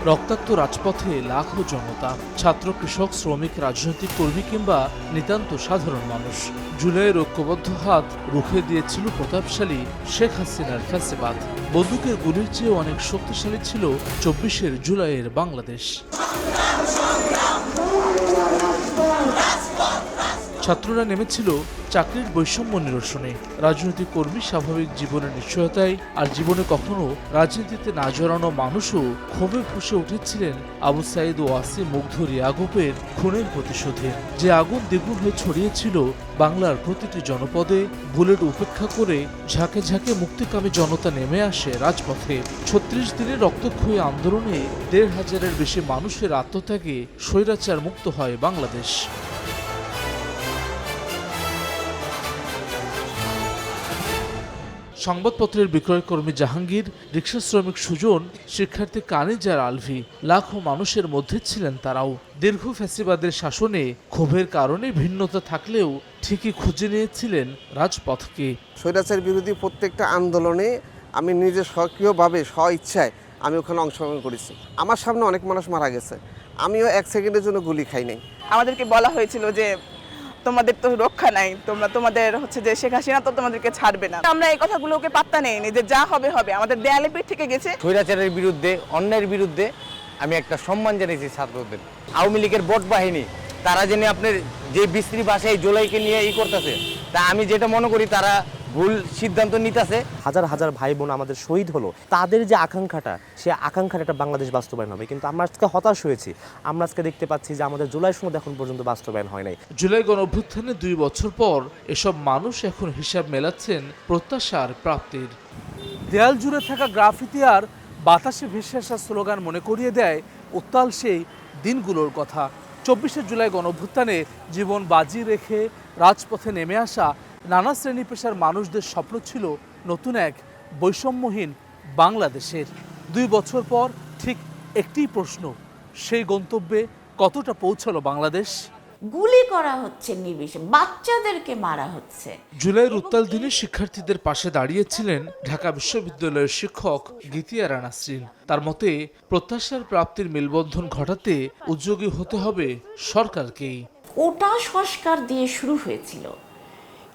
রক্তাক্ত রাজপথে লাখো জনতা, ছাত্র, কৃষক, শ্রমিক, রাজনৈতিক কর্মী কিংবা নিতান্ত সাধারণ মানুষ। জুলাইয়ের ঐক্যবদ্ধ হাত রুখে দিয়েছিল প্রতাপশালী শেখ হাসিনার ফ্যাসিবাদ। বন্দুকের গুলির চেয়ে অনেক শক্তিশালী ছিল ২৪শে জুলাইয়ের বাংলাদেশ। ছাত্ররা নেমেছিল চাকরির বৈষম্য নিরসনে, রাজনৈতিক কর্মী স্বাভাবিক জীবনের নিশ্চয়তায়, আর জীবনে কখনো রাজনীতিতে না জড়ানো মানুষও ক্ষোভে ফুঁসে উঠেছিলেন আবু সাইদ ও আসিম মুগ্ধ রিয়াগুপের খুনের প্রতিশোধে। যে আগুন দ্বিগুণ হয়ে ছড়িয়েছিল বাংলার প্রতিটি জনপদে, বুলেট উপেক্ষা করে ঝাঁকে ঝাঁকে মুক্তিকামী জনতা নেমে আসে রাজপথে। ৩৬ দিনের রক্তক্ষয়ী আন্দোলনে ১৫০০-এর বেশি মানুষের আত্মত্যাগে স্বৈরাচার মুক্ত হয় বাংলাদেশ। সংবাদপত্রের বিক্রয়কর্মী জাহাঙ্গীর, রিকশা শ্রমিক সুজন, শিক্ষার্থী কানিজার আলভি, লাখো মানুষের মধ্যে ছিলেন তারাও। দীর্ঘ ফ্যাসিবাদের শাসনে ক্ষোভের কারণে ভিন্নতা থাকলেও ঠিকই খুঁজে নিয়েছিলেন রাজপথকে। স্বৈরাচার বিরোধী প্রত্যেকটা আন্দোলনে আমি নিজে সক্রিয়ভাবে স্ব-ইচ্ছায় আমি ওখানে অংশগ্রহণ করেছি। আমার সামনে অনেক মানুষ মারা গেছে, আমিও ১ সেকেন্ডের জন্য গুলি খাই নাই। আমাদেরকে বলা হয়েছিল যে তোমাদের তো রক্ষা নাই, তোমাদের যে শেখ হাসিনা তো তোমাদেরকে ছাড়বে না। আমরা এই কথাগুলোকে পাত্তা নেইনি, যে যা হবে হবে, আমাদের দেয়ালে পিঠ থেকে গেছে। স্বৈরাচারের বিরুদ্ধে, অন্যায়ের বিরুদ্ধে আমি একটা সম্মান জানিয়েছি ছাত্রদের। আওয়ামী লীগের বট বাহিনী তারা জেনে আপনার যে বিশ্রী ভাষায় জুলাইকে নিয়ে করতেছে, তা আমি যেটা মনে করি তারা ভুল সিদ্ধান্ত নিতেছে। হাজার হাজার ভাই বোন আমাদের শহীদ হলো, তাদের যে আকাঙ্ক্ষাটা, সে আকাঙ্ক্ষার একটা বাংলাদেশ বাস্তবায়ন হবে। কিন্তু আমরা আজকে হতাশ হয়েছি। আমরা আজকে দেখতে পাচ্ছি যে আমাদের জুলাই সনদ এখন পর্যন্ত বাস্তবায়ন হয় নাই। জুলাই গণঅভ্যুত্থানের ২ বছর পর এসব মানুষ এখন হিসাব মেলাচ্ছেন প্রত্যাশার প্রাপ্তির। দেয়াল জুড়ে থাকা গ্রাফিতি আর বাতাসে ভেসে আসা স্লোগান মনে করিয়ে দেয় উত্তাল সেই দিনগুলোর কথা। ২৪শে জুলাই গণঅভ্যুত্থানে জীবন বাজি রেখে রাজপথে নেমে আসা নানা শ্রেণী পেশার মানুষদের স্বপ্ন ছিল নতুন এক বৈষম্যহীন বাংলাদেশের। ২ বছর পর ঠিক একটি প্রশ্ন, সেই গন্তব্যে কতটা পৌঁছালো বাংলাদেশ? গুলি করা হচ্ছে নির্বিষে, বাচ্চাদেরকে মারা হচ্ছে। জুলাইয়ের উত্তাল দিনে শিক্ষার্থীদের পাশে দাঁড়িয়েছিলেন ঢাকা বিশ্ববিদ্যালয়ের শিক্ষক গীতিয়ারা নাসরিন। তার মতে, প্রত্যাশার প্রাপ্তির মেলবন্ধন ঘটাতে উদ্যোগী হতে হবে সরকারকেই। কোটা সংস্কার দিয়ে শুরু হয়েছিল,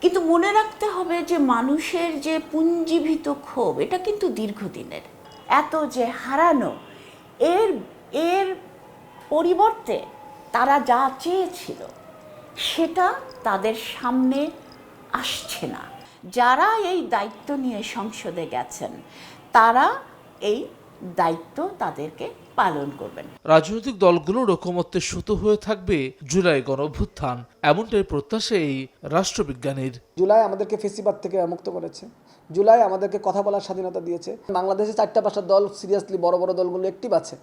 কিন্তু মনে রাখতে হবে যে মানুষের যে পুঞ্জীভূত ক্ষোভ, এটা কিন্তু দীর্ঘদিনের। এত যে হারানো, এর পরিবর্তে তারা যা চেয়েছিল সেটা তাদের সামনে আসছে না। যারা এই দায়িত্ব নিয়ে সংসদে গেছেন, তারা এই দায়িত্ব তাদেরকে পালন করবেন। রাজনৈতিক দলগুলোর ঐকমত্যে সুতো হয়ে থাকবে জুলাই গণঅভ্যুত্থান, এমনটাই প্রত্যাশা এই রাষ্ট্রবিজ্ঞানীর। জুলাই আমাদেরকে ফেসিবাদ থেকে মুক্ত করেছে। জুলাই আমাদেরকে কথা বলার স্বাধীনতা দিয়েছে। বাংলাদেশে ৪টা-৫টা দল সিরিয়াসলি, বড় বড় দলগুলো অ্যাক্টিভ আছে।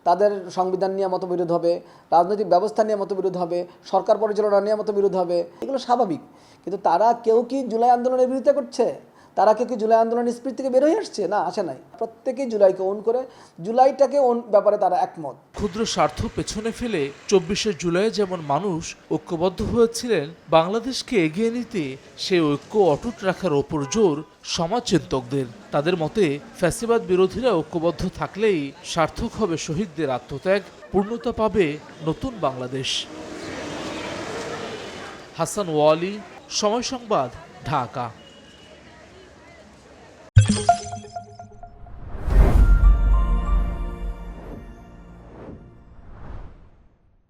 তাদের সংবিধান নিয়ে মতবিরোধ হবে, রাজনৈতিক ব্যবস্থা নিয়ে মতবিরোধ হবে, সরকার পরিচালনা নিয়ে মতবিরোধ হবে, এগুলো স্বাভাবিক। কিন্তু তারা কেউ কি জুলাই আন্দোলনের বিরোধিতা করছে? তারা কেউ কি জুলাই আন্দোলনের স্পিরিট থেকে বের হয়ে আসছে? না, আসে নাই। প্রত্যেকেই জুলাইকে ওন করে, জুলাইটাকে ওন ব্যাপারে তারা একমত। ক্ষুদ্র স্বার্থ পেছনে ফেলে ২৪শে জুলাই যেমন মানুষ ঐক্যবদ্ধ হয়েছিলেন, বাংলাদেশকে এগিয়ে নিতে সেই ঐক্য অটুট রাখার ওপর জোর সমাজচিন্তকদের। তাদের মতে, ফ্যাসিবাদ বিরোধীরা ঐক্যবদ্ধ থাকলেই সার্থক হবে শহীদদের আত্মত্যাগ, পূর্ণতা পাবে নতুন বাংলাদেশ। হাসান ওয়ালি, সময় সংবাদ, ঢাকা।